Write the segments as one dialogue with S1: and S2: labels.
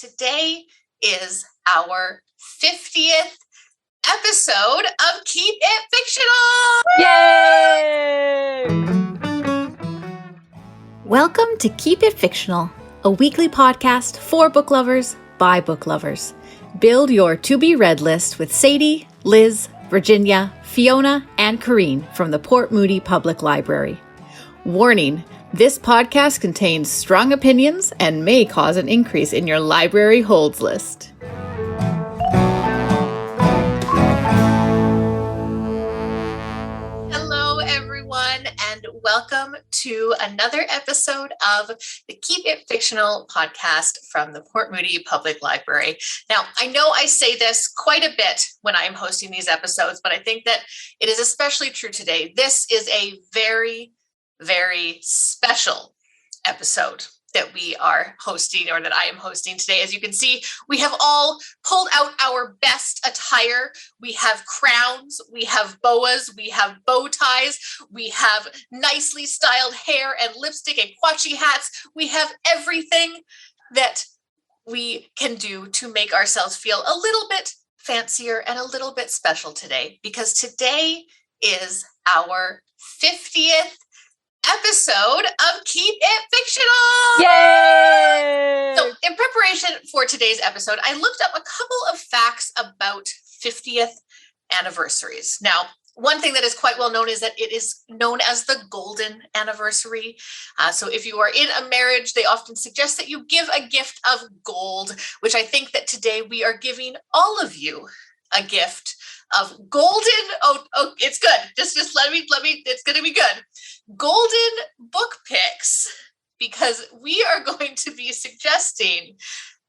S1: Today is our 50th episode of Keep It
S2: Fictional! Yay!
S3: Welcome to Keep It Fictional, a weekly podcast for book lovers by book lovers. Build your to-be-read list with Sadie, Liz, Virginia, Fiona, and Corrine from the Port Moody Public Library. Warning, this podcast contains strong opinions and may cause an increase in your library holds list.
S1: Hello, everyone, and welcome to another episode of the Keep It Fictional podcast from the Port Moody Public Library. Now, I know I say this quite a bit when I am hosting these episodes, but I think that it is especially true today. This is a very special episode that we are hosting, or that I am hosting today. As you can see, we have all pulled out our best attire. We have crowns, we have boas, we have bow ties, we have nicely styled hair and lipstick and quachi hats. We have everything that we can do to make ourselves feel a little bit fancier and a little bit special today, because today is our 50th episode of Keep It Fictional!
S2: Yay!
S1: So in preparation for today's episode, I looked up a couple of facts about 50th anniversaries. Now, one thing that is quite well known is that it is known as the golden anniversary. So if you are in a marriage, they often suggest that you give a gift of gold, which I think that today we are giving all of you a gift of golden. Oh, it's good. Just let me, it's going to be good. Golden book picks, because we are going to be suggesting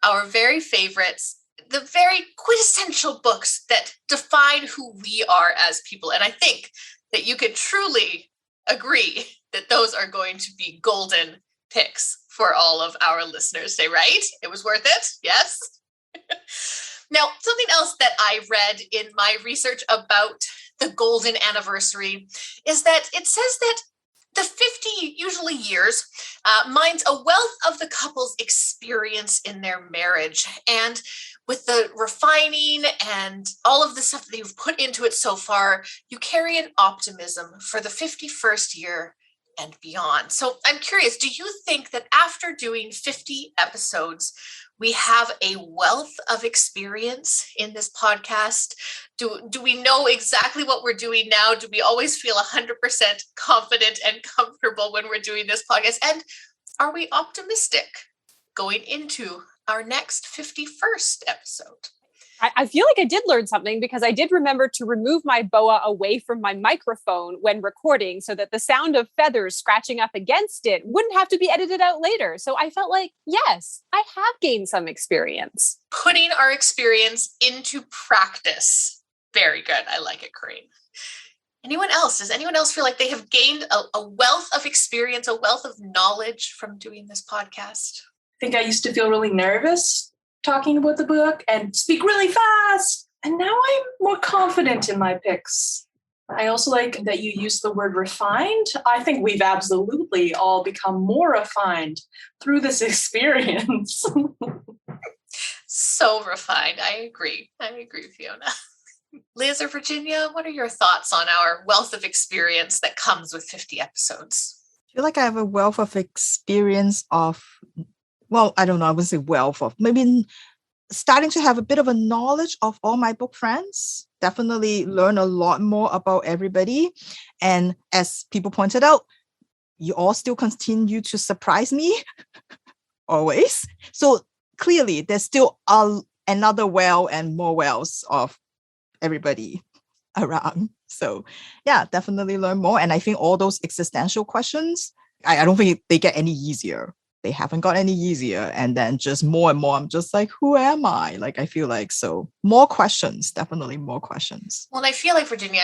S1: our very favorites, the very quintessential books that define who we are as people. And I think that you could truly agree that those are going to be golden picks for all of our listeners. Say, right? It was worth it. Yes. Now, something else that I read in my research about the golden anniversary is that it says that the 50 usually years mines a wealth of the couple's experience in their marriage. And with the refining and all of the stuff that you've put into it so far, you carry an optimism for the 51st year and beyond. So I'm curious, do you think that after doing 50 episodes, we have a wealth of experience in this podcast? Do we know exactly what we're doing now? Do we always feel 100% confident and comfortable when we're doing this podcast? And are we optimistic going into our next 51st episode?
S2: I feel like I did learn something, because I did remember to remove my boa away from my microphone when recording so that the sound of feathers scratching up against it wouldn't have to be edited out later. So I felt like, yes, I have gained some experience.
S1: Putting our experience into practice. Very good. I like it, Corrine. Anyone else? Does anyone else feel like they have gained a wealth of experience, a wealth of knowledge from doing this podcast?
S4: I think I used to feel really nervous talking about the book and speak really fast. And now I'm more confident in my picks. I also like that you use the word refined. I think we've absolutely all become more refined through this experience.
S1: So refined. I agree, Fiona. Liz or Virginia, what are your thoughts on our wealth of experience that comes with 50 episodes?
S5: I feel like I have a wealth of experience of, well, I don't know, I wouldn't say wealth of, maybe starting to have a bit of a knowledge of all my book friends. Definitely learn a lot more about everybody. And as people pointed out, you all still continue to surprise me always. So clearly there's still another well and more wells of everybody around. So yeah, definitely learn more. And I think all those existential questions, I don't think they get any easier. They haven't got any easier. And then just more and more, I'm just like, who am I? Like, I feel like, so more questions, definitely more questions.
S1: Well, I feel like, Virginia,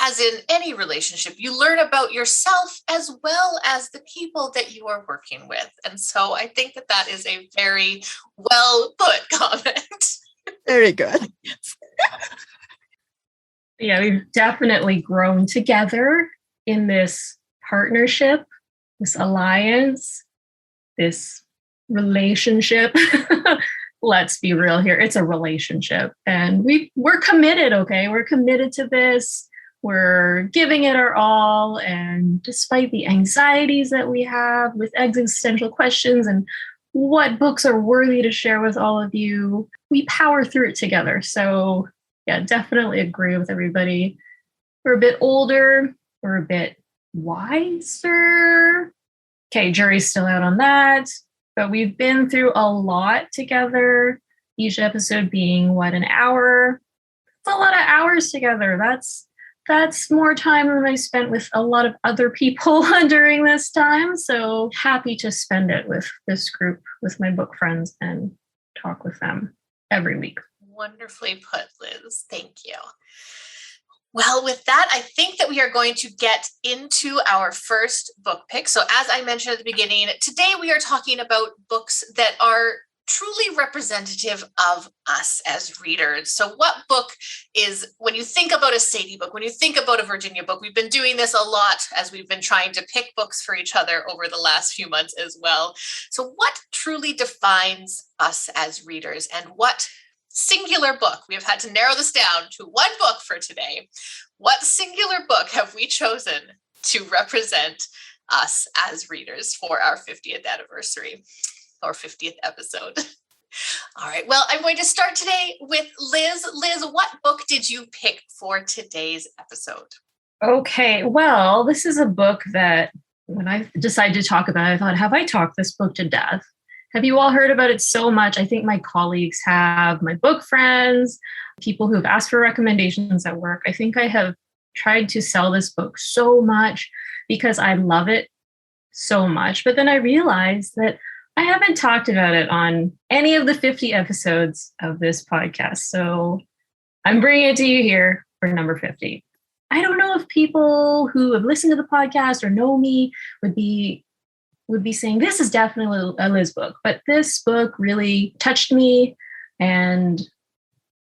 S1: as in any relationship, you learn about yourself as well as the people that you are working with. And so I think that that is a very well put comment.
S5: Very good.
S6: Yeah, we've definitely grown together in this partnership, this alliance, this relationship. let's be real here. It's a relationship and we're committed. Okay. We're committed to this. We're giving it our all. And despite the anxieties that we have with existential questions and what books are worthy to share with all of you, we power through it together. So yeah, definitely agree with everybody. We're a bit older. We're a bit wiser. Okay, jury's still out on that. But we've been through a lot together, each episode being, an hour? It's a lot of hours together. That's more time than I spent with a lot of other people during this time. So happy to spend it with this group, with my book friends, and talk with them every week.
S1: Wonderfully put, Liz. Thank you. Well, with that, I think that we are going to get into our first book pick. So as I mentioned at the beginning, today we are talking about books that are truly representative of us as readers. So what book is, when you think about a Sadie book, when you think about a Virginia book, we've been doing this a lot as we've been trying to pick books for each other over the last few months as well. So what truly defines us as readers, and what singular book, we have had to narrow this down to one book for today. What singular book have we chosen to represent us as readers for our 50th anniversary or 50th episode? All right, well, I'm going to start today with Liz. Liz, what book did you pick for today's episode?
S6: Okay, well, this is a book that when I decided to talk about it, I thought, have I talked this book to death? Have you all heard about it so much? I think my colleagues have, my book friends, people who have asked for recommendations at work. I think I have tried to sell this book so much because I love it so much. But then I realized that I haven't talked about it on any of the 50 episodes of this podcast. So I'm bringing it to you here for number 50. I don't know if people who have listened to the podcast or know me would be saying this is definitely a Liz book, but this book really touched me and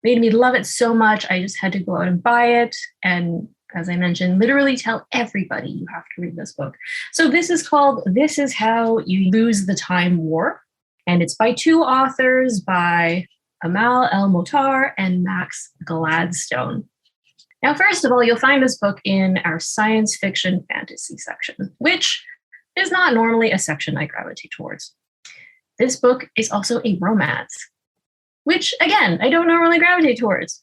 S6: made me love it so much. I just had to go out and buy it. And as I mentioned, literally tell everybody you have to read this book. So this is called This Is How You Lose the Time War. And it's by two authors, by Amal El-Mohtar and Max Gladstone. Now, first of all, you'll find this book in our science fiction fantasy section, which is not normally a section I gravitate towards. This book is also a romance, which, again, I don't normally gravitate towards.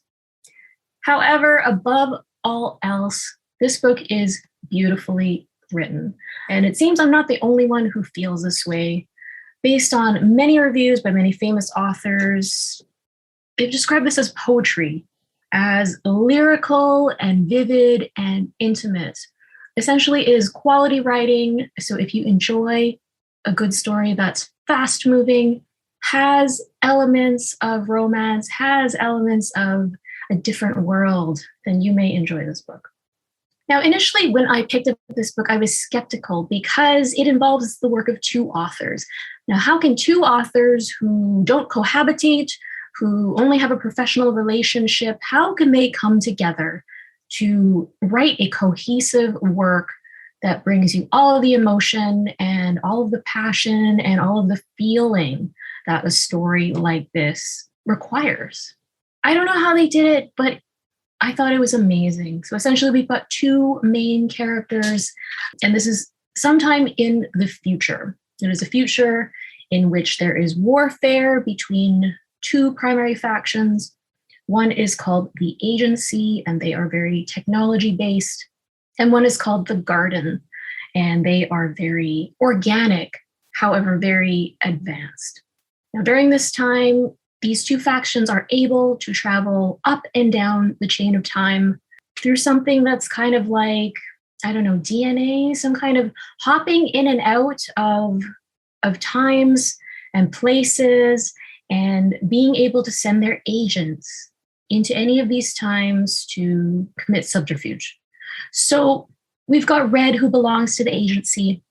S6: However, above all else, this book is beautifully written. And it seems I'm not the only one who feels this way. Based on many reviews by many famous authors, they've described this as poetry, as lyrical and vivid and intimate. Essentially, it is quality writing. So if you enjoy a good story that's fast moving, has elements of romance, has elements of a different world, then you may enjoy this book. Now, initially, when I picked up this book, I was skeptical because it involves the work of two authors. Now, how can two authors who don't cohabitate, who only have a professional relationship, how can they come together to write a cohesive work that brings you all of the emotion and all of the passion and all of the feeling that a story like this requires? I don't know how they did it, but I thought it was amazing. So essentially, we've got two main characters, and this is sometime in the future. It is a future in which there is warfare between two primary factions. One is called the Agency, and they are very technology-based. And one is called the Garden, and they are very organic, however, very advanced. Now, during this time, these two factions are able to travel up and down the chain of time through something that's kind of like, I don't know, DNA, some kind of hopping in and out of times and places, and being able to send their agents into any of these times to commit subterfuge. So we've got Red, who belongs to the Agency,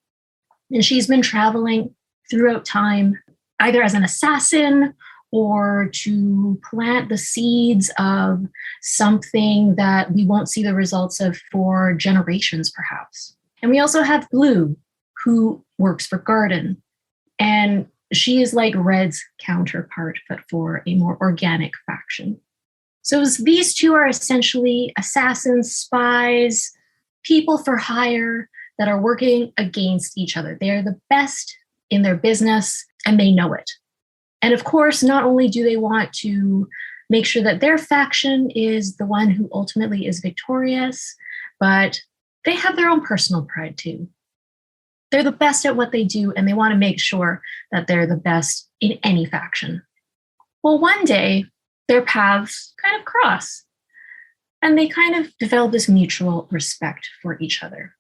S6: and she's been traveling throughout time, either as an assassin or to plant the seeds of something that we won't see the results of for generations, perhaps. And we also have Blue, who works for Garden. And She is like Red's counterpart, but for a more organic faction. So these two are essentially assassins, spies, people for hire that are working against each other. They are the best in their business and they know it. And of course, not only do they want to make sure that their faction is the one who ultimately is victorious, but they have their own personal pride too. They're the best at what they do, and they want to make sure that they're the best in any faction. Well, one day, their paths kind of cross, and they kind of develop this mutual respect for each other.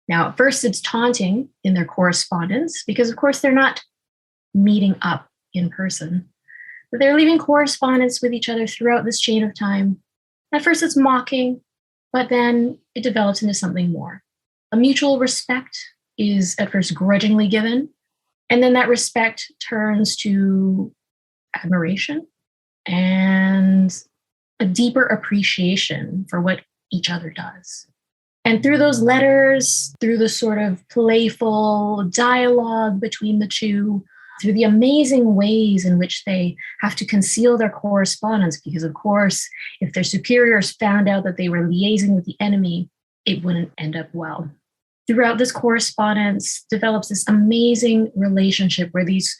S6: Now, at first, it's taunting in their correspondence because, of course, they're not meeting up in person, but they're leaving correspondence with each other throughout this chain of time. At first, it's mocking, but then it develops into something more. A mutual respect is at first grudgingly given, and then that respect turns to admiration and a deeper appreciation for what each other does. And through those letters, through the sort of playful dialogue between the two, through the amazing ways in which they have to conceal their correspondence, because of course, if their superiors found out that they were liaising with the enemy, it wouldn't end up well. Throughout this correspondence develops this amazing relationship where these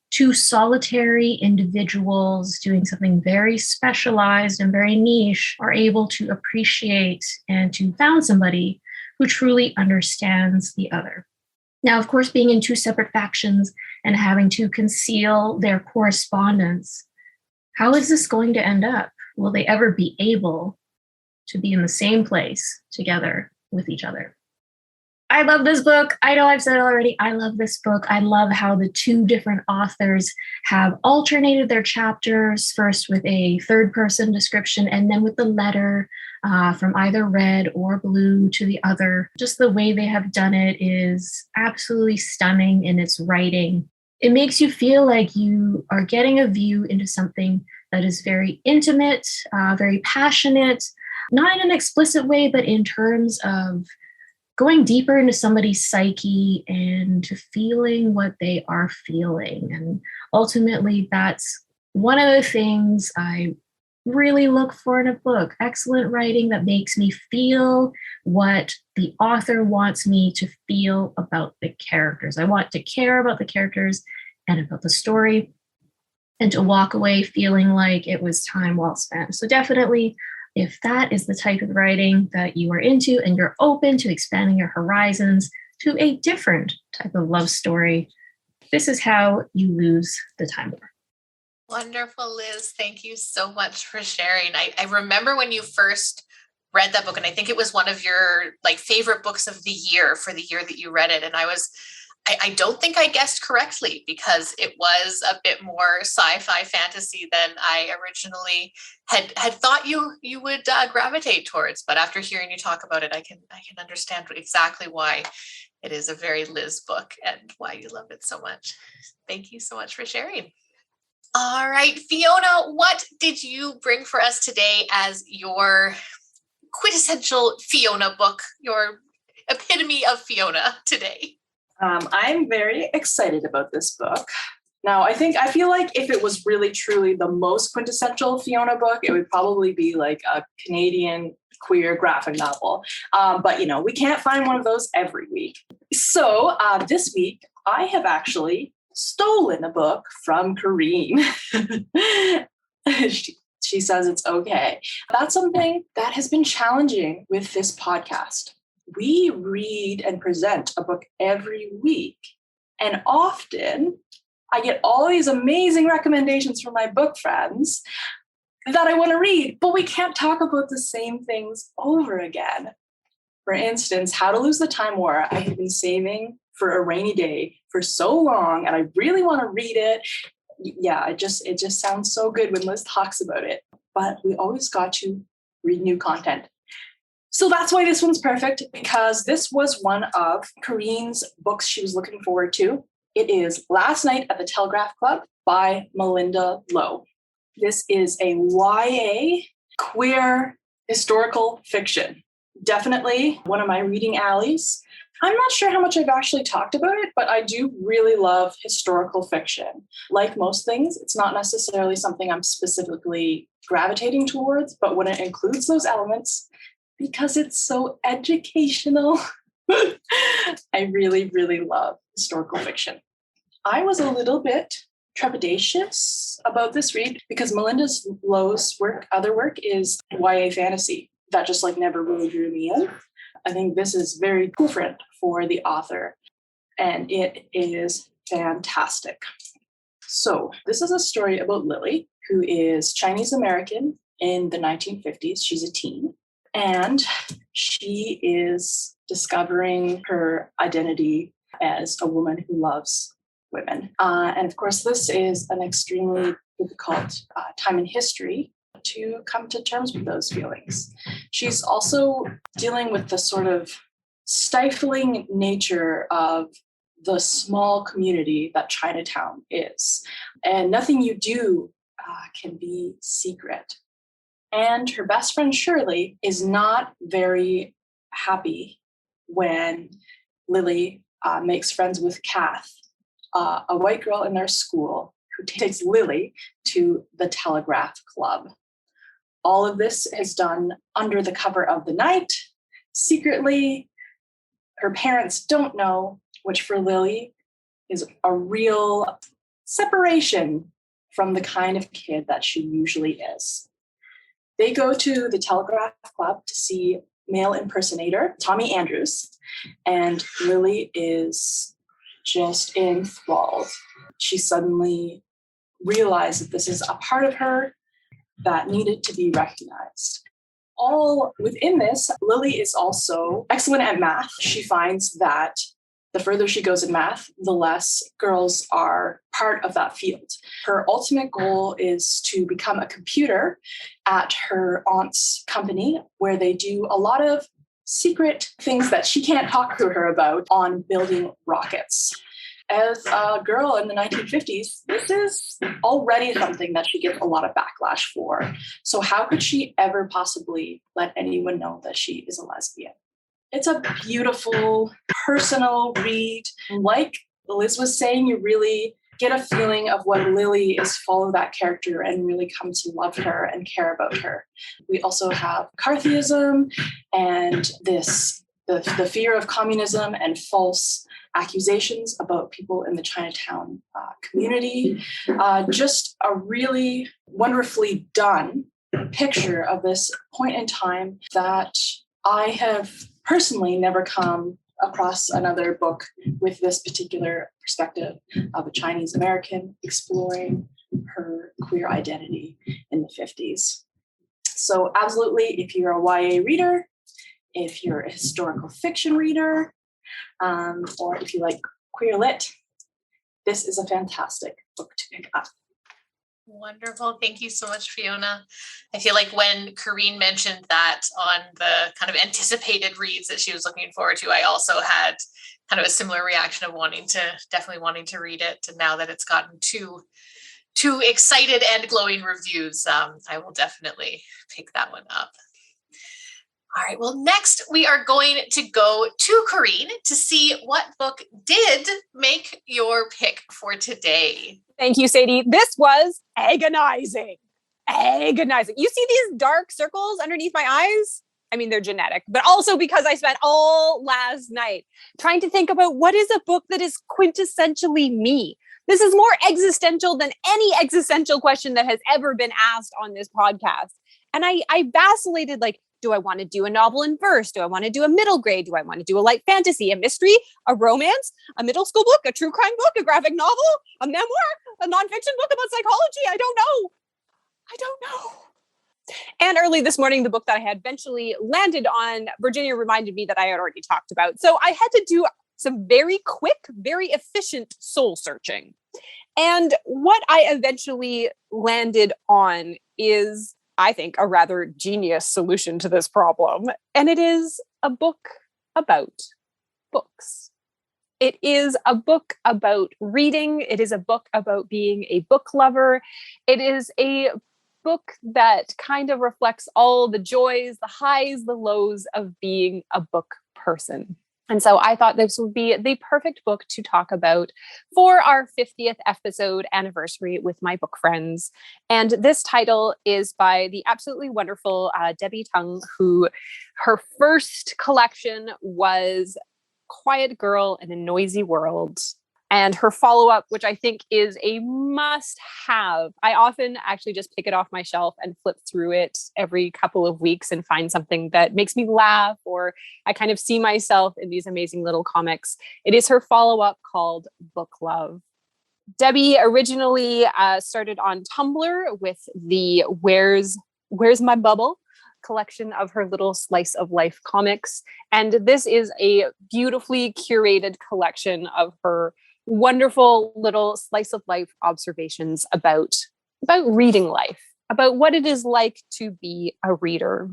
S6: two solitary individuals doing something very specialized and very niche are able to appreciate and to found somebody who truly understands the other. Now, of course, being in two separate factions and having to conceal their correspondence, how is this going to end up? Will they ever be able to be in the same place together with each other? I love this book. I know I've said it already. I love this book. I love how the two different authors have alternated their chapters, first with a third-person description and then with the letter from either red or blue to the other. Just the way they have done it is absolutely stunning in its writing. It makes you feel like you are getting a view into something that is very intimate, very passionate, not in an explicit way, but in terms of going deeper into somebody's psyche and to feeling what they are feeling. And ultimately, that's one of the things I really look for in a book. Excellent writing that makes me feel what the author wants me to feel about the characters. I want to care about the characters and about the story and to walk away feeling like it was time well spent. So definitely, if that is the type of writing that you are into and you're open to expanding your horizons to a different type of love story, this is how you lose the Time War.
S1: Wonderful, Liz. Thank you so much for sharing. I remember when you first read that book, and I think it was one of your favorite books of the year for the year that you read it. And I don't think I guessed correctly because it was a bit more sci-fi fantasy than I originally had thought you would gravitate towards. But after hearing you talk about it, I can understand exactly why it is a very Liz book and why you love it so much. Thank you so much for sharing. All right, Fiona, what did you bring for us today as your quintessential Fiona book, your epitome of Fiona today?
S4: I'm very excited about this book. Now, I feel like if it was really truly the most quintessential Fiona book, it would probably be like a Canadian queer graphic novel. But, we can't find one of those every week. So this week, I have actually stolen a book from Kareen. She says it's okay. That's something that has been challenging with this podcast. We read and present a book every week. And often I get all these amazing recommendations from my book friends that I want to read, but we can't talk about the same things over again. For instance, How to Lose the Time War. I have been saving for a rainy day for so long, and I really want to read it. Yeah, it just sounds so good when Liz talks about it. But we always got to read new content. So that's why this one's perfect, because this was one of Kareen's books she was looking forward to. It is Last Night at the Telegraph Club by Malinda Lo. This is a YA queer historical fiction. Definitely one of my reading alleys. I'm not sure how much I've actually talked about it, but I do really love historical fiction. Like most things, it's not necessarily something I'm specifically gravitating towards, but when it includes those elements, because it's so educational, I really, really love historical fiction. I was a little bit trepidatious about this read because Malinda Lo's other work is YA fantasy. That just never really drew me in. I think this is very different for the author, and it is fantastic. So this is a story about Lily, who is Chinese American in the 1950s. She's a teen, and she is discovering her identity as a woman who loves women. And of course, this is an extremely difficult time in history to come to terms with those feelings. She's also dealing with the sort of stifling nature of the small community that Chinatown is. And nothing you do can be secret. And her best friend, Shirley, is not very happy when Lily makes friends with Kath, a white girl in their school who takes Lily to the Telegraph Club. All of this is done under the cover of the night, secretly. Her parents don't know, which for Lily is a real separation from the kind of kid that she usually is. They go to the Telegraph Club to see male impersonator Tommy Andrews, and Lily is just enthralled. She suddenly realized that this is a part of her that needed to be recognized. All within this, Lily is also excellent at math. She finds that the further she goes in math, the less girls are part of that field. Her ultimate goal is to become a computer at her aunt's company, where they do a lot of secret things that she can't talk to her about on building rockets. As a girl in the 1950s, this is already something that she gets a lot of backlash for. So how could she ever possibly let anyone know that she is a lesbian? It's a beautiful, personal read. Like Liz was saying, you really get a feeling of what Lily is, follow that character and really come to love her and care about her. We also have McCarthyism and the fear of communism and false accusations about people in the Chinatown community. Just a really wonderfully done picture of this point in time that I have personally never come across another book with this particular perspective of a Chinese American exploring her queer identity in the 50s. So absolutely, if you're a YA reader, if you're a historical fiction reader, or if you like queer lit, this is a fantastic book to pick up.
S1: Wonderful. Thank you so much, Fiona. I feel like when Corrine mentioned that on the kind of anticipated reads that she was looking forward to, I also had kind of a similar reaction of definitely wanting to read it. And now that it's gotten two excited and glowing reviews, I will definitely pick that one up. All right. Well, next we are going to go to Corrine to see what book did make your pick for today.
S2: Thank you, Sadie. This was agonizing. Agonizing. You see these dark circles underneath my eyes? I mean, they're genetic, but also because I spent all last night trying to think about what is a book that is quintessentially me. This is more existential than any existential question that has ever been asked on this podcast. And I vacillated, do I want to do a novel in verse? Do I want to do a middle grade? Do I want to do a light fantasy, a mystery, a romance, a middle school book, a true crime book, a graphic novel, a memoir, a nonfiction book about psychology? I don't know. And early this morning, the book that I had eventually landed on, Virginia reminded me that I had already talked about. So I had to do some very quick, very efficient soul searching. And what I eventually landed on is, I think, a rather genius solution to this problem. And it is a book about books. It is a book about reading. It is a book about being a book lover. It is a book that kind of reflects all the joys, the highs, the lows of being a book person. And so I thought this would be the perfect book to talk about for our 50th episode anniversary with my book friends. And this title is by the absolutely wonderful Debbie Tung, who her first collection was Quiet Girl in a Noisy World. And her follow-up, which I think is a must-have. I often actually just pick it off my shelf and flip through it every couple of weeks and find something that makes me laugh, or I kind of see myself in these amazing little comics. It is her follow-up called Book Love. Debbie originally started on Tumblr with the Where's My Bubble collection of her little slice of life comics. And this is a beautifully curated collection of her wonderful little slice of life observations about reading life, about what it is like to be a reader.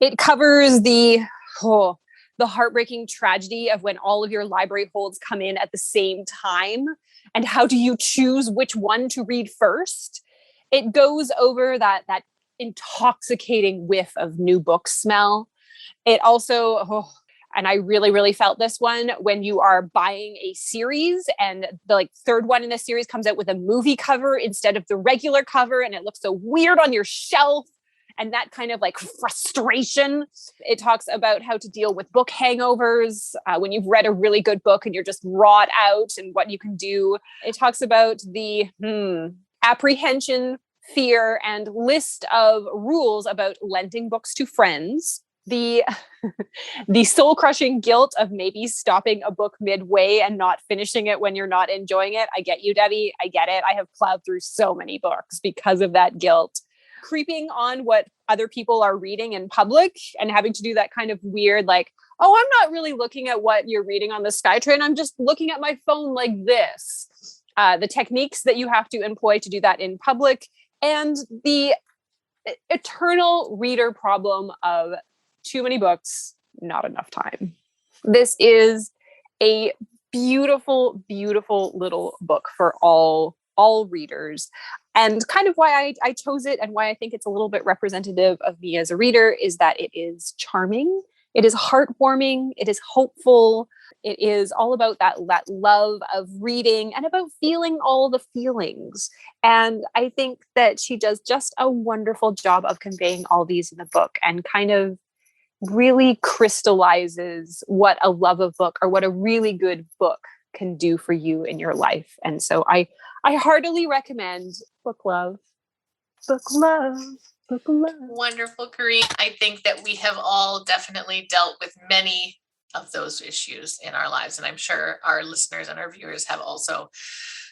S2: It covers the heartbreaking tragedy of when all of your library holds come in at the same time, and how do you choose which one to read first? It goes over that intoxicating whiff of new book smell. It also, and I really, really felt this one when you are buying a series and the third one in the series comes out with a movie cover instead of the regular cover, and it looks so weird on your shelf. And that kind of frustration. It talks about how to deal with book hangovers when you've read a really good book and you're just wrought out, and what you can do. It talks about the apprehension, fear, and list of rules about lending books to friends. The soul-crushing guilt of maybe stopping a book midway and not finishing it when you're not enjoying it. I get you, Debbie. I get it. I have plowed through so many books because of that guilt. Creeping on what other people are reading in public and having to do that kind of weird, I'm not really looking at what you're reading on the SkyTrain. I'm just looking at my phone like this. The techniques that you have to employ to do that in public, and the eternal reader problem of too many books, not enough time. This is a beautiful, beautiful little book for all readers. And kind of why I chose it and why I think it's a little bit representative of me as a reader is that it is charming, it is heartwarming, it is hopeful, it is all about that love of reading and about feeling all the feelings. And I think that she does just a wonderful job of conveying all these in the book, and kind of really crystallizes what a love of book, or what a really good book can do for you in your life. And so I heartily recommend Book Love. Book Love. Book Love.
S1: Wonderful, Karine. I think that we have all definitely dealt with many of those issues in our lives. And I'm sure our listeners and our viewers have also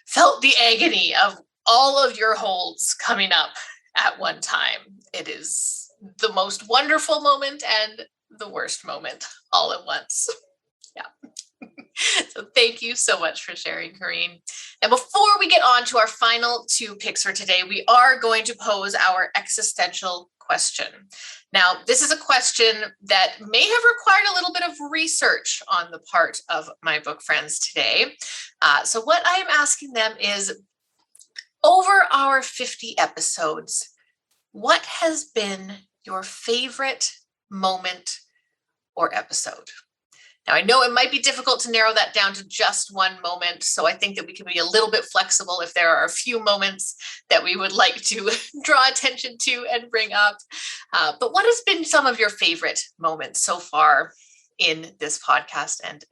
S1: felt the agony of all of your holds coming up at one time. It is the most wonderful moment and the worst moment all at once. Yeah. So thank you so much for sharing, Karine. And before we get on to our final two picks for today, we are going to pose our existential question. Now, this is a question that may have required a little bit of research on the part of my book friends today. So what I am asking them is, over our 50 episodes, what has been your favorite moment or episode? Now, I know it might be difficult to narrow that down to just one moment, so I think that we can be a little bit flexible if there are a few moments that we would like to draw attention to and bring up. But what has been some of your favorite moments so far in this podcast and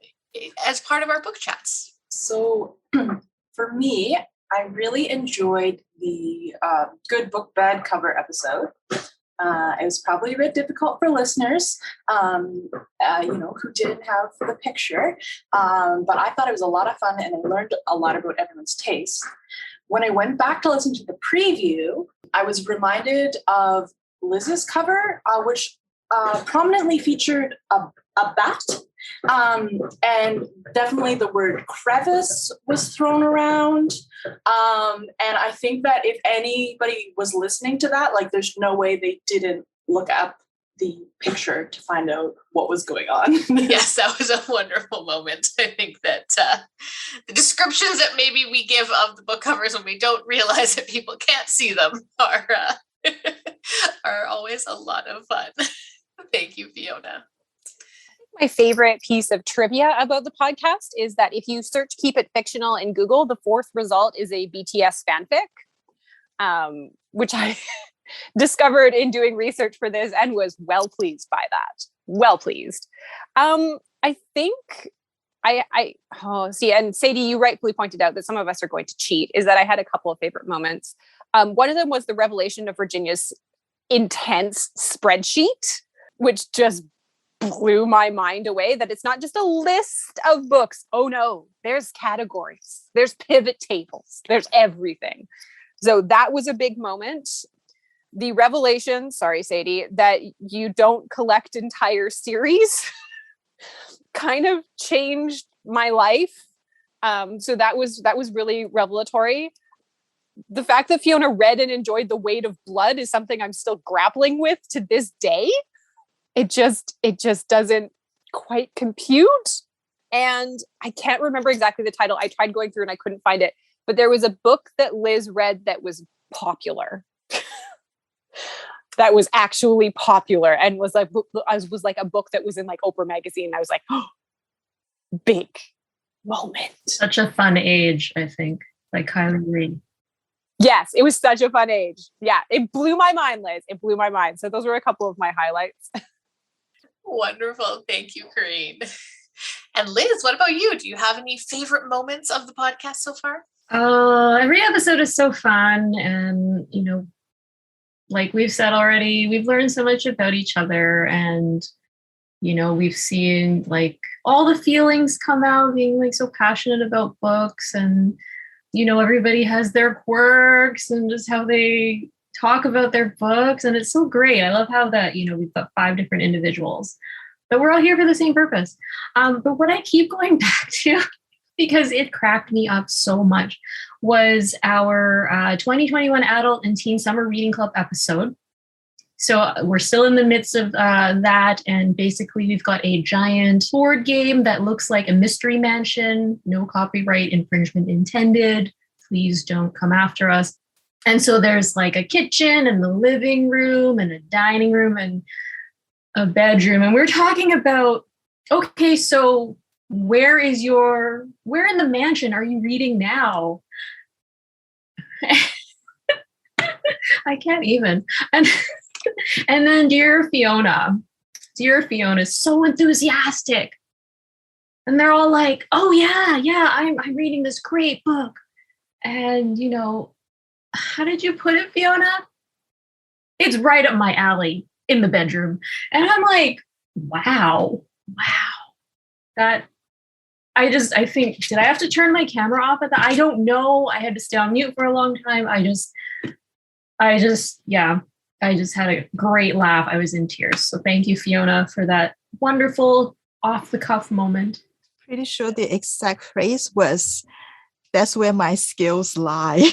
S1: as part of our book chats?
S4: So for me, I really enjoyed the Good Book, Bad Cover episode. It was probably a bit difficult for listeners, who didn't have the picture. But I thought it was a lot of fun, and I learned a lot about everyone's taste. When I went back to listen to the preview, I was reminded of Liz's cover, which prominently featured a bat. And definitely the word crevice was thrown around. And I think that if anybody was listening to that, there's no way they didn't look up the picture to find out what was going on.
S1: Yes, that was a wonderful moment. I think that the descriptions that maybe we give of the book covers when we don't realize that people can't see them are always a lot of fun. Thank you, Fiona.
S2: My favorite piece of trivia about the podcast is that if you search Keep It Fictional in Google, the fourth result is a BTS fanfic, which I discovered in doing research for this and was well pleased by that. Well pleased. I think and Sadie, you rightfully pointed out that some of us are going to cheat, is that I had a couple of favorite moments. One of them was the revelation of Virginia's intense spreadsheet, which just blew my mind away, that it's not just a list of books. Oh no, there's categories, there's pivot tables, there's everything. So that was a big moment. The revelation, sorry, Sadie, that you don't collect entire series kind of changed my life. So that was really revelatory. The fact that Fiona read and enjoyed The Weight of Blood is something I'm still grappling with to this day. It just doesn't quite compute. And I can't remember exactly the title. I tried going through and I couldn't find it, but there was a book that Liz read that was popular. That was actually popular and was like a book that was in like Oprah magazine. I was like, oh, big moment.
S6: Such a fun age, I think, like Kylie Reed.
S2: Yes, it was such a fun age. Yeah, it blew my mind, Liz. It blew my mind. So those were a couple of my highlights.
S1: Wonderful. Thank you, Corinne. And Liz, what about you? Do you have any favorite moments of the podcast so far?
S6: Every episode is so fun. And, like we've said already, we've learned so much about each other. And, we've seen like all the feelings come out, being like so passionate about books. And, everybody has their quirks and just how they talk about their books. And it's so great. I love how that, we've got 5 different individuals, but we're all here for the same purpose. But what I keep going back to, because it cracked me up so much, was our 2021 Adult and Teen Summer Reading Club episode. So we're still in the midst of that. And basically we've got a giant board game that looks like a mystery mansion. No copyright infringement intended. Please don't come after us. And so there's like a kitchen and the living room and a dining room and a bedroom. And we're talking about, okay, so where in the mansion are you reading now? I can't even. And then dear Fiona is so enthusiastic. And they're all like, oh yeah, I'm reading this great book. And how did you put it, Fiona? It's right up my alley in the bedroom. And I'm like, wow. That I think, did I have to turn my camera off at that? I don't know. I had to stay on mute for a long time. I just had a great laugh. I was in tears. So thank you, Fiona, for that wonderful off-the-cuff moment.
S5: Pretty sure the exact phrase was, that's where my skills lie.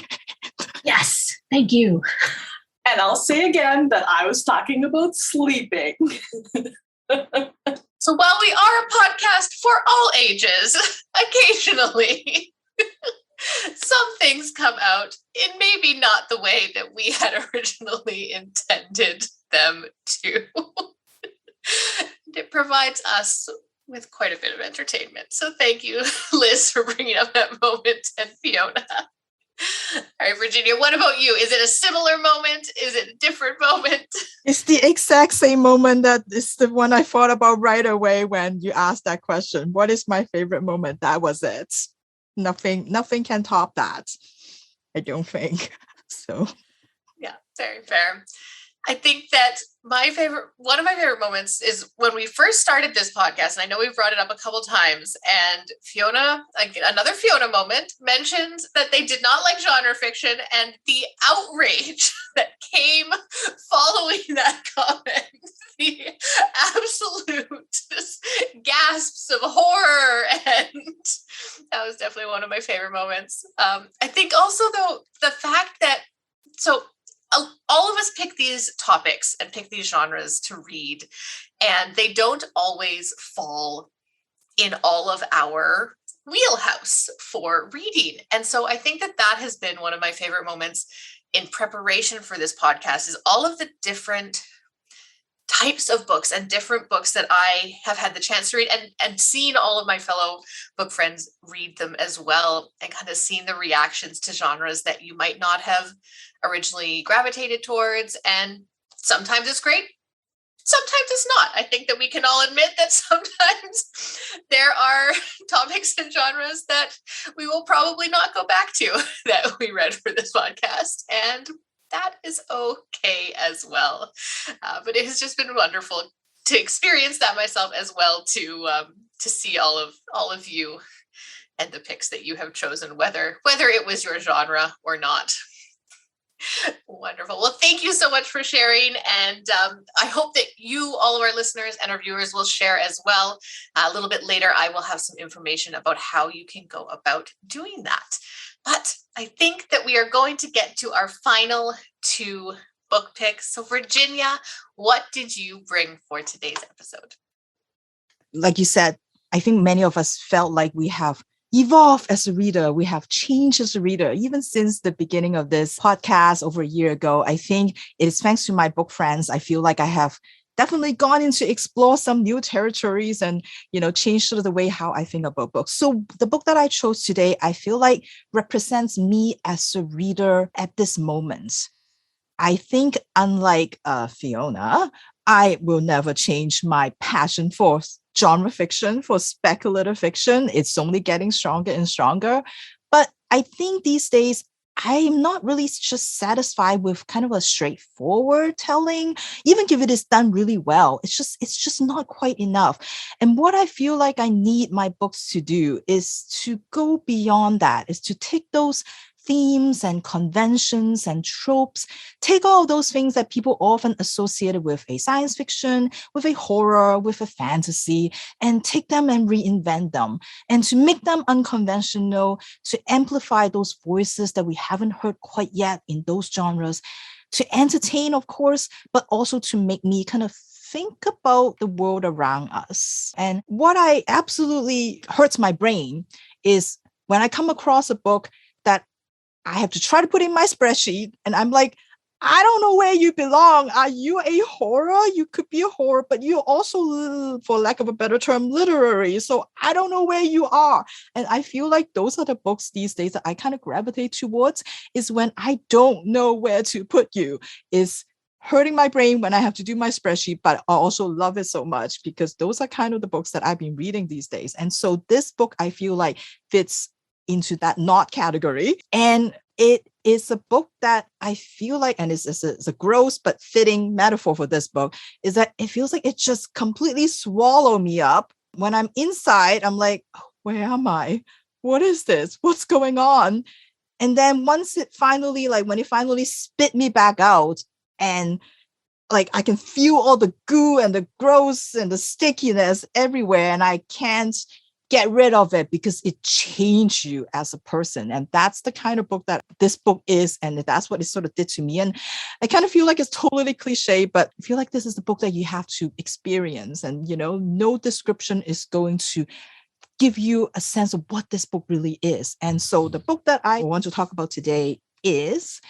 S6: Yes, thank you.
S4: And I'll say again that I was talking about sleeping.
S1: So while we are a podcast for all ages, occasionally some things come out in maybe not the way that we had originally intended them to. It provides us with quite a bit of entertainment. So thank you, Liz, for bringing up that moment, and Fiona. All right, Virginia, what about you? Is it a similar moment? Is it a different moment?
S5: It's the exact same moment. That is the one I thought about right away when you asked that question. What is my favorite moment? That was it. Nothing can top that, I don't think. So
S1: yeah, very fair. I think that one of my favorite moments is when we first started this podcast, and I know we've brought it up a couple times, and Fiona, another Fiona moment, mentioned that they did not like genre fiction, and the outrage that came following that comment, the absolute gasps of horror, and that was definitely one of my favorite moments. I think also, though, the fact that, so all of us pick these topics and pick these genres to read, and they don't always fall in all of our wheelhouse for reading. And so I think that has been one of my favorite moments in preparation for this podcast, is all of the different types of books and different books that I have had the chance to read, and seen all of my fellow book friends read them as well, and kind of seen the reactions to genres that you might not have originally gravitated towards. And sometimes it's great, sometimes it's not. I think that we can all admit that sometimes there are topics and genres that we will probably not go back to that we read for this podcast. And that is okay as well. But it has just been wonderful to experience that myself as well, to see all of you and the picks that you have chosen, whether it was your genre or not. Wonderful. Well, thank you so much for sharing. And I hope that you, all of our listeners and our viewers, will share as well. A little bit later, I will have some information about how you can go about doing that. But I think that we are going to get to our final 2 book picks. So Virginia, what did you bring for today's episode?
S5: Like you said, I think many of us felt like we have evolved as a reader. We have changed as a reader. Even since the beginning of this podcast over a year ago, I think it is thanks to my book friends. I feel like I have definitely gone in to explore some new territories and, change sort of the way how I think about books. So the book that I chose today, I feel like represents me as a reader at this moment. I think unlike Fiona, I will never change my passion for genre fiction, for speculative fiction. It's only getting stronger and stronger. But I think these days, I'm not really just satisfied with kind of a straightforward telling, even if it is done really well. It's just not quite enough. And what I feel like I need my books to do is to go beyond that, is to take those themes and conventions and tropes, take all those things that people often associated with a science fiction, with a horror, with a fantasy, and take them and reinvent them, and to make them unconventional, to amplify those voices that we haven't heard quite yet in those genres, to entertain, of course, but also to make me kind of think about the world around us. And what I absolutely hurts my brain is when I come across a book that I have to try to put in my spreadsheet, and I'm like, I don't know where you belong. Are you a horror? You could be a horror, but you're also, for lack of a better term, literary. So I don't know where you are. And I feel like those are the books these days that I kind of gravitate towards, is when I don't know where to put you. Is hurting my brain when I have to do my spreadsheet, but I also love it so much because those are kind of the books that I've been reading these days. And so this book, I feel like, fits into that not category. And it is a book that I feel like, and it's a gross but fitting metaphor for this book, is that it feels like it just completely swallowed me up. When I'm inside, I'm like, oh, where am I? What is this? What's going on? And then once it finally, when it finally spit me back out, and I can feel all the goo and the gross and the stickiness everywhere, and I can't get rid of it because it changed you as a person. And that's the kind of book that this book is. And that's what it sort of did to me. And I kind of feel like it's totally cliche, but I feel like this is the book that you have to experience. And, no description is going to give you a sense of what this book really is. And so the book that I want to talk about today is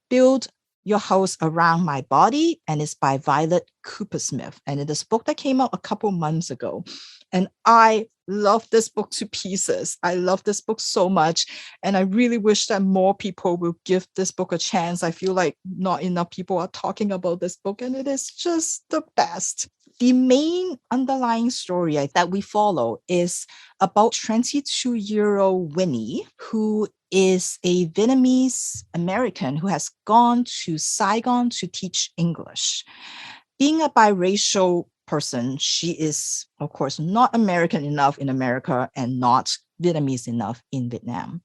S5: Build Your House Around My Body, and it's by Violet Kupersmith. And it is a book that came out a couple months ago. And I love this book to pieces. I love this book so much. And I really wish that more people will give this book a chance. I feel like not enough people are talking about this book, and it is just the best. The main underlying story that we follow is about 22-year-old Winnie, who is a Vietnamese American who has gone to Saigon to teach English. Being a biracial person, she is, of course, not American enough in America and not Vietnamese enough in Vietnam,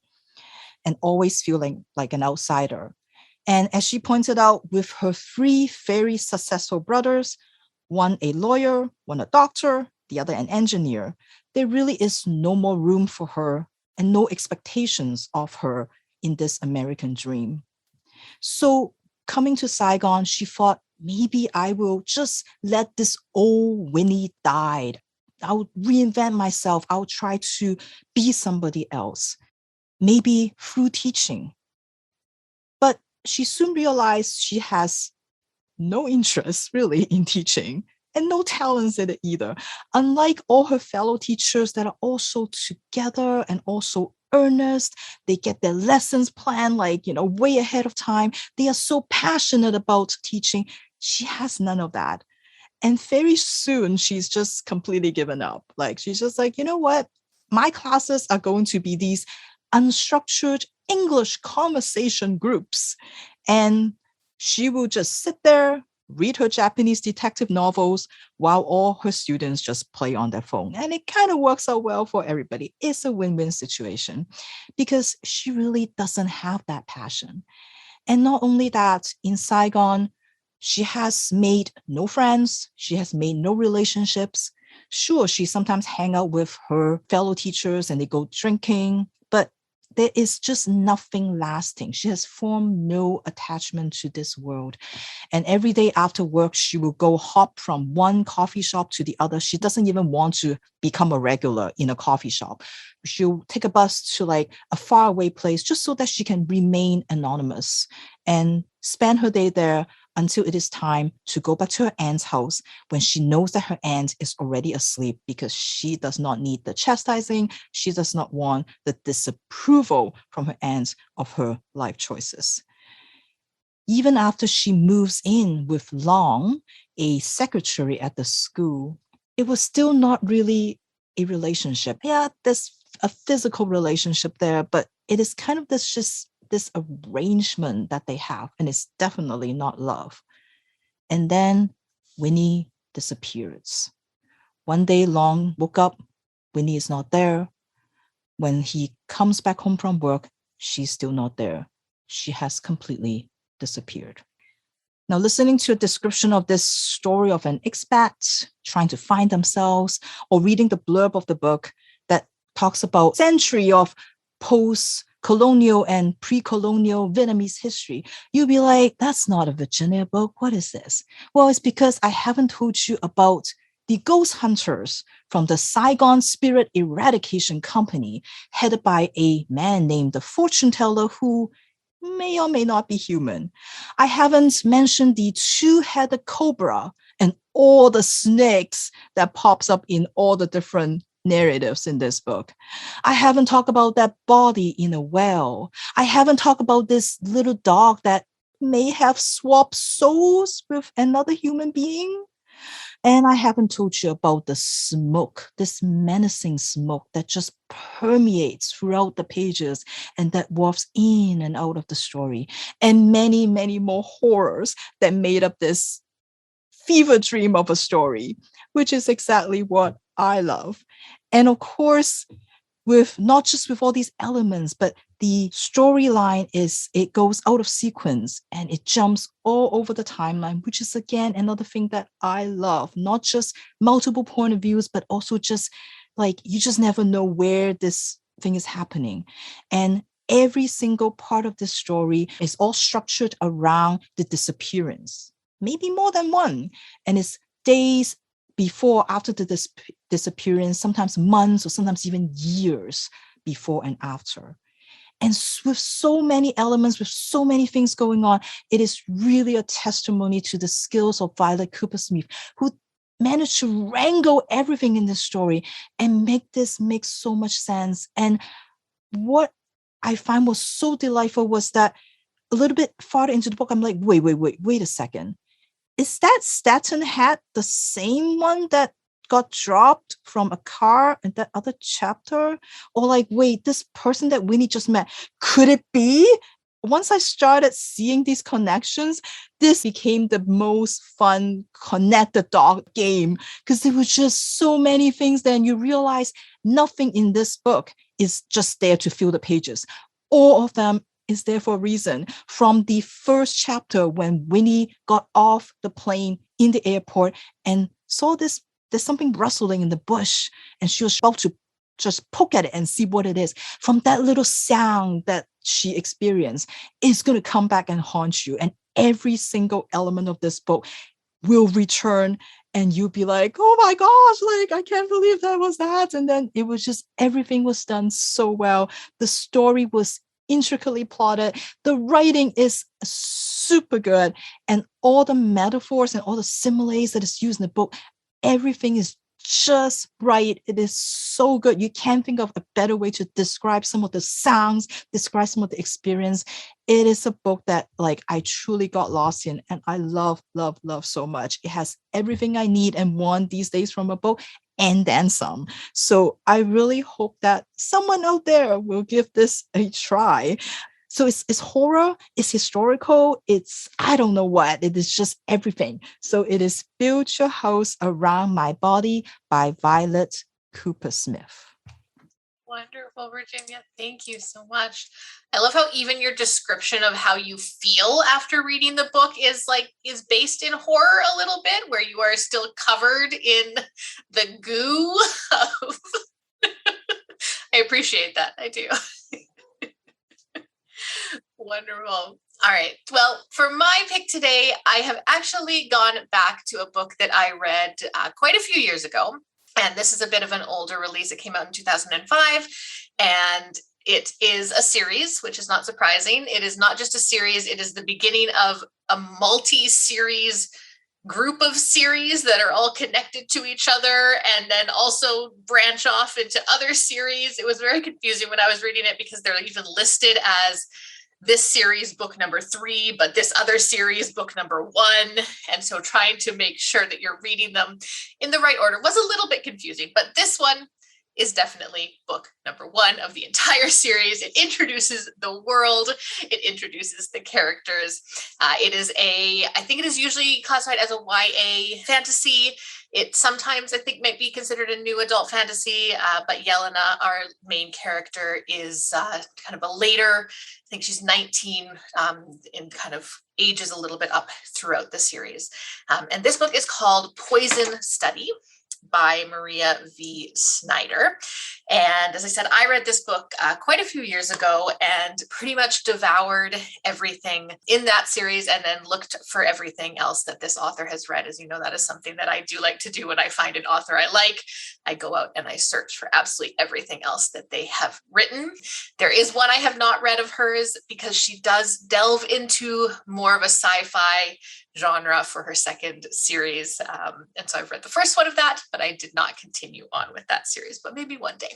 S5: and always feeling like an outsider. And as she pointed out, with her 3 very successful brothers, one a lawyer, one a doctor, the other an engineer, there really is no more room for her and no expectations of her in this American dream. So coming to Saigon, she thought, maybe I will just let this old Winnie die. I'll reinvent myself. I'll try to be somebody else, maybe through teaching. But she soon realized she has no interest really in teaching and no talents in it either. Unlike all her fellow teachers that are also together and also earnest, they get their lessons planned like, way ahead of time. They are so passionate about teaching. She has none of that. And very soon, she's just completely given up. Like, she's just like, you know what? My classes are going to be these unstructured English conversation groups. And she will just sit there, read her Japanese detective novels while all her students just play on their phone. And it kind of works out well for everybody. It's a win-win situation because she really doesn't have that passion. And not only that, in Saigon, she has made no friends. She has made no relationships. Sure, she sometimes hang out with her fellow teachers and they go drinking, but there is just nothing lasting. She has formed no attachment to this world. And every day after work, she will go hop from one coffee shop to the other. She doesn't even want to become a regular in a coffee shop. She'll take a bus to like a faraway place just so that she can remain anonymous and spend her day there until it is time to go back to her aunt's house when she knows that her aunt is already asleep because she does not need the chastising. She does not want the disapproval from her aunt of her life choices. Even after she moves in with Long, a secretary at the school, it was still not really a relationship. Yeah, there's a physical relationship there, but it is kind of this arrangement that they have, and it's definitely not love. And then Winnie disappears. One day, Long woke up, Winnie is not there. When he comes back home from work, she's still not there. She has completely disappeared. Now, listening to a description of this story of an expat trying to find themselves, or reading the blurb of the book that talks about century of post-colonial and pre-colonial Vietnamese history, you'll be like, that's not a Virginia book. What is this? Well, it's because I haven't told you about the ghost hunters from the Saigon Spirit Eradication Company, headed by a man named the Fortune Teller who may or may not be human. I haven't mentioned the two-headed cobra and all the snakes that pops up in all the different narratives in this book. I haven't talked about that body in a well. I haven't talked about this little dog that may have swapped souls with another human being. And I haven't told you about the smoke, this menacing smoke that just permeates throughout the pages and that wafts in and out of the story, and many, many more horrors that made up this fever dream of a story, which is exactly what I love. And of course, with not just with all these elements, but the storyline it goes out of sequence and it jumps all over the timeline, which is again another thing that I love. Not just multiple point of views, but also just like you just never know where this thing is happening. And every single part of the story is all structured around the disappearance, maybe more than one. And it's days before, after the disappearance, sometimes months or sometimes even years before and after. And with so many elements, with so many things going on, it is really a testimony to the skills of Violet Kupersmith, who managed to wrangle everything in this story and make this make so much sense. And what I find was so delightful was that a little bit farther into the book, I'm like, wait a second. Is that Staten hat the same one that got dropped from a car in that other chapter? Or like, wait, this person that Winnie just met, could it be? Once I started seeing these connections, this became the most fun connect the dot game because there was just so many things. Then you realize nothing in this book is just there to fill the pages. All of them is there for a reason. From the first chapter when Winnie got off the plane in the airport and saw there's something rustling in the bush and she was about to just poke at it and see what it is. From that little sound that she experienced, it's going to come back and haunt you. And every single element of this book will return and you'll be like, oh my gosh, like, I can't believe that was that. And then it was just, everything was done so well. The story was intricately plotted. The writing is super good. And all the metaphors and all the similes that is used in the book, everything is just right. It is so good. You can't think of a better way to describe some of the sounds, describe some of the experience. It is a book that like I truly got lost in, and I love, love, love so much. It has everything I need and want these days from a book, and then some. So I really hope that someone out there will give this a try. So it's horror, it's historical, it's I don't know what, it is just everything. So it is Build Your House Around My Body by Violet Kupersmith.
S1: Wonderful, Virginia. Thank you so much. I love how even your description of how you feel after reading the book is based in horror a little bit, where you are still covered in the goo of I appreciate that. I do. Wonderful. All right. Well, for my pick today, I have actually gone back to a book that I read quite a few years ago. And this is a bit of an older release. It came out in 2005. And it is a series, which is not surprising. It is not just a series. It is the beginning of a multi-series group of series that are all connected to each other and then also branch off into other series. It was very confusing when I was reading it because they're even listed as this series book number 3, but this other series book number 1. And so trying to make sure that you're reading them in the right order was a little bit confusing, but this one is definitely book number 1 of the entire series. It introduces the world. It introduces the characters. I think it is usually classified as a YA fantasy. It sometimes, I think, might be considered a new adult fantasy, but Yelena, our main character, is kind of a later, I think she's 19, and kind of ages a little bit up throughout the series. And this book is called Poison Study by Maria V. Snyder. And as I said, I read this book quite a few years ago and pretty much devoured everything in that series and then looked for everything else that this author has read. As you know, that is something that I do like to do when I find an author I like. I go out and I search for absolutely everything else that they have written. There is one I have not read of hers because she does delve into more of a sci-fi genre for her second series. And so I've read the first one of that, but I did not continue on with that series, but maybe one day.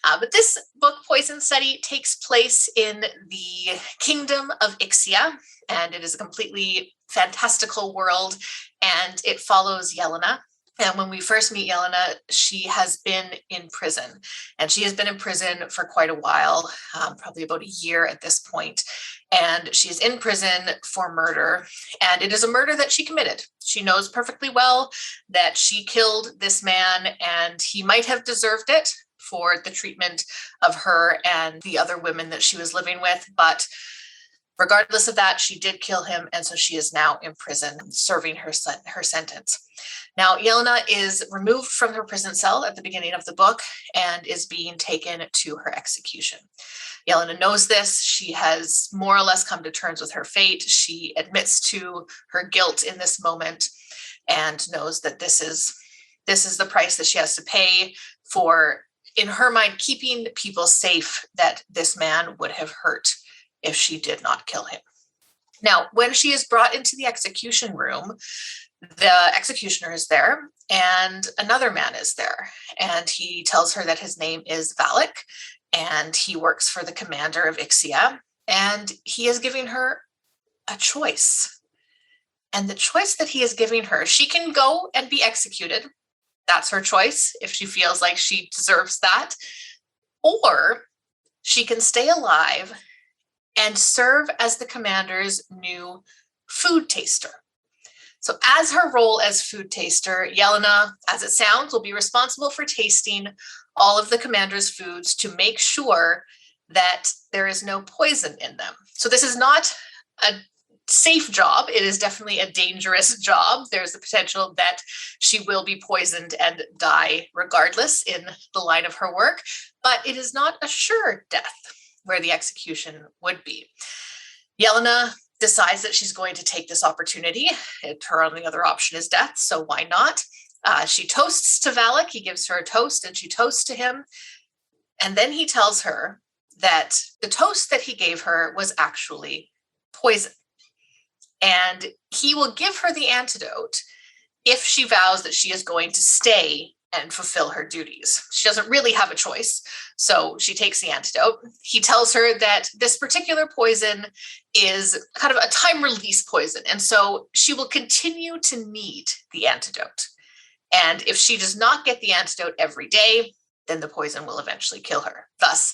S1: But this book, Poison Study, takes place in the kingdom of Ixia, and it is a completely fantastical world, and it follows Yelena. And when we first meet Yelena, she has been in prison, and she has been in prison for quite a while, probably about a year at this point. And she is in prison for murder, and it is a murder that she committed. She knows perfectly well that she killed this man, and he might have deserved it for the treatment of her and the other women that she was living with. But regardless of that, she did kill him, and so she is now in prison serving her sentence. Now, Yelena is removed from her prison cell at the beginning of the book and is being taken to her execution. Yelena knows this. She has more or less come to terms with her fate. She admits to her guilt in this moment and knows that this is the price that she has to pay for, in her mind, keeping people safe that this man would have hurt if she did not kill him. Now, when she is brought into the execution room, the executioner is there and another man is there. And he tells her that his name is Violet and he works for the commander of Ixia. And he is giving her a choice. And the choice that he is giving her, she can go and be executed. That's her choice if she feels like she deserves that. Or she can stay alive and serve as the commander's new food taster. So as her role as food taster, Yelena, as it sounds, will be responsible for tasting all of the commander's foods to make sure that there is no poison in them. So this is not a safe job. It is definitely a dangerous job. There's the potential that she will be poisoned and die regardless in the line of her work, but it is not a sure death where the execution would be. Yelena decides that she's going to take this opportunity. Her only other option is death, so why not? She toasts to Valak. He gives her a toast, and she toasts to him. And then he tells her that the toast that he gave her was actually poison. and he will give her the antidote if she vows that she is going to stay and fulfill her duties. She doesn't really have a choice, so she takes the antidote. He tells her that this particular poison is kind of a time release poison, and so she will continue to need the antidote. And if she does not get the antidote every day, then the poison will eventually kill her, thus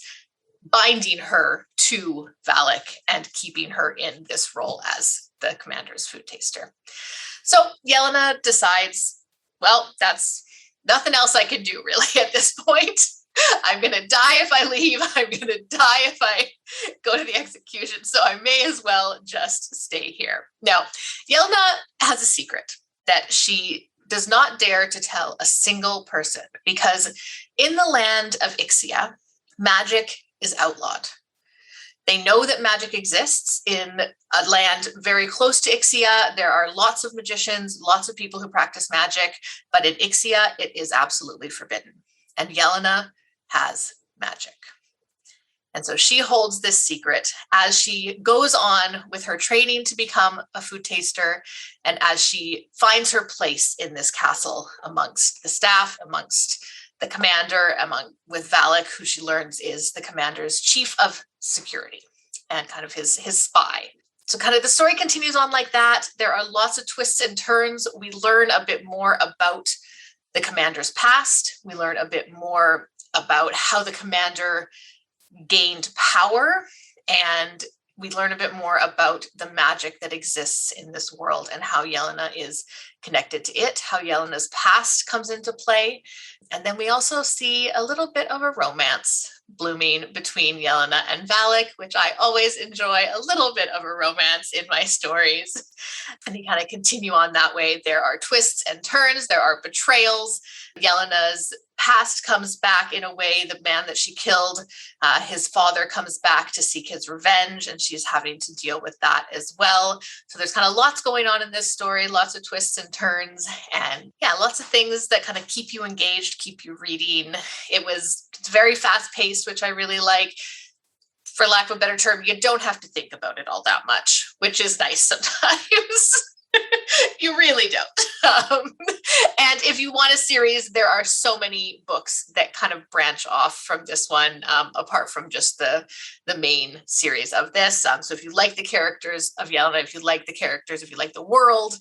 S1: binding her to Valak and keeping her in this role as the commander's food taster. So Yelena decides, well, that's nothing else I can do really at this point. I'm going to die if I leave. I'm going to die if I go to the execution. So I may as well just stay here. Now, Yelena has a secret that she does not dare to tell a single person, because in the land of Ixia, magic is outlawed. They know that magic exists in a land very close to Ixia. There are lots of magicians, lots of people who practice magic, but in Ixia, it is absolutely forbidden. And Yelena has magic. And so she holds this secret as she goes on with her training to become a food taster, and as she finds her place in this castle amongst the staff, amongst the commander, with Valak, who she learns is the commander's chief of security and kind of his spy. So kind of the story continues on like that. There are lots of twists and turns. We learn a bit more about the commander's past. We learn a bit more about how the commander gained power, and we learn a bit more about the magic that exists in this world and how Yelena is connected to it, how Yelena's past comes into play. And then we also see a little bit of a romance blooming between Yelena and Valak, which I always enjoy a little bit of a romance in my stories. And you kind of continue on that way. There are twists and turns. There are betrayals. Yelena's past comes back in a way. The man that she killed, his father comes back to seek his revenge, and she's having to deal with that as well. So there's kind of lots going on in this story, lots of twists and turns, and yeah, lots of things that kind of keep you engaged, keep you reading. It's very fast paced, which I really like. For lack of a better term, you don't have to think about it all that much, which is nice sometimes. You really don't. And if you want a series, there are so many books that kind of branch off from this one, apart from just the main series of this. So if you like the characters of Yelena, if you like the world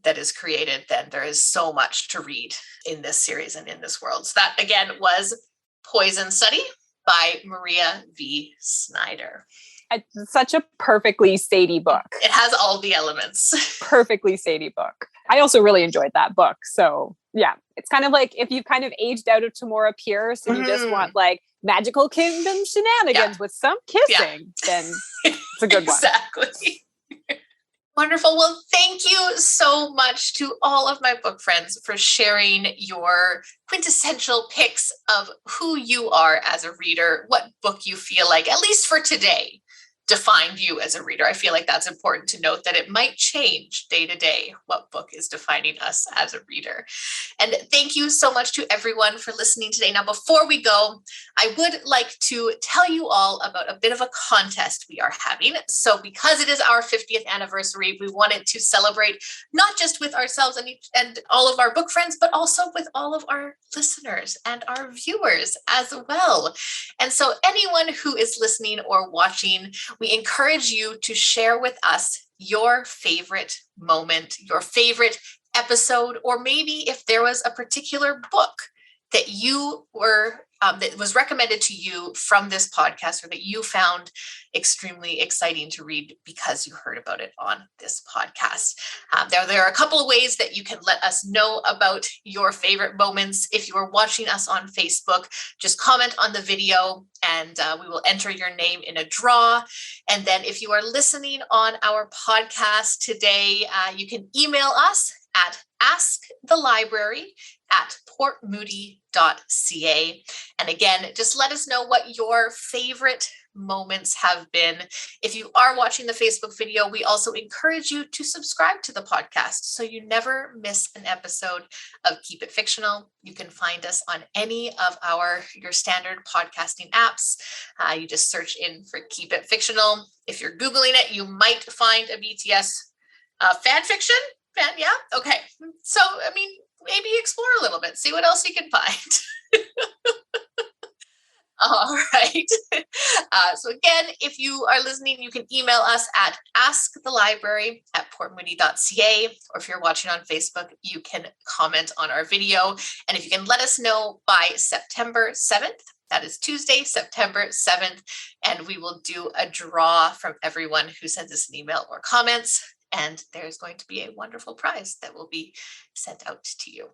S1: that is created, then there is so much to read in this series and in this world. So that, again, was Poison Study by Maria V. Snyder.
S2: It's such a perfectly Sadie book.
S1: It has all the elements.
S2: Perfectly Sadie book. I also really enjoyed that book. So yeah, it's kind of like if you've kind of aged out of Tamora Pierce and you just want like magical kingdom shenanigans with some kissing, then it's a good one.
S1: Exactly. Wonderful. Well, thank you so much to all of my book friends for sharing your quintessential picks of who you are as a reader, what book you feel like, at least for today, defined you as a reader. I feel like that's important to note, that it might change day to day what book is defining us as a reader. And thank you so much to everyone for listening today. Now, before we go, I would like to tell you all about a bit of a contest we are having. So because it is our 50th anniversary, we wanted to celebrate not just with ourselves and all of our book friends, but also with all of our listeners and our viewers as well. And so anyone who is listening or watching, we encourage you to share with us your favorite moment, your favorite episode, or maybe if there was a particular book that you were that was recommended to you from this podcast, or that you found extremely exciting to read because you heard about it on this podcast. There are a couple of ways that you can let us know about your favorite moments. If you are watching us on Facebook, just comment on the video and we will enter your name in a draw. And then if you are listening on our podcast today, you can email us at askthelibrary@portmoody.ca. And again, just let us know what your favorite moments have been. If you are watching the Facebook video, we also encourage you to subscribe to the podcast so you never miss an episode of Keep It Fictional. You can find us on any of your standard podcasting apps. You just search in for Keep It Fictional. If you're Googling it, you might find a BTS Fan fiction? Yeah. Okay. So, I mean, maybe explore a little bit, see what else you can find. All right. So again, if you are listening, you can email us at askthelibrary@portmoody.ca, or if you're watching on Facebook, you can comment on our video. And if you can let us know by September 7th, that is Tuesday, September 7th, and we will do a draw from everyone who sends us an email or comments. And there's going to be a wonderful prize that will be sent out to you.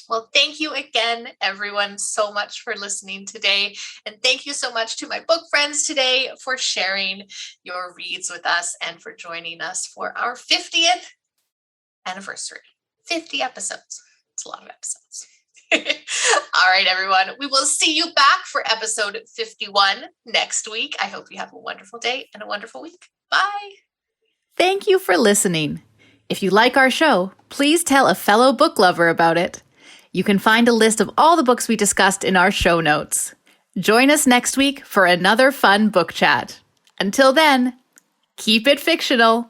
S1: Well, thank you again, everyone, so much for listening today. And thank you so much to my book friends today for sharing your reads with us and for joining us for our 50th anniversary. 50 episodes. It's a lot of episodes. All right, everyone. We will see you back for episode 51 next week. I hope you have a wonderful day and a wonderful week. Bye.
S3: Thank you for listening. If you like our show, please tell a fellow book lover about it. You can find a list of all the books we discussed in our show notes. Join us next week for another fun book chat. Until then, keep it fictional.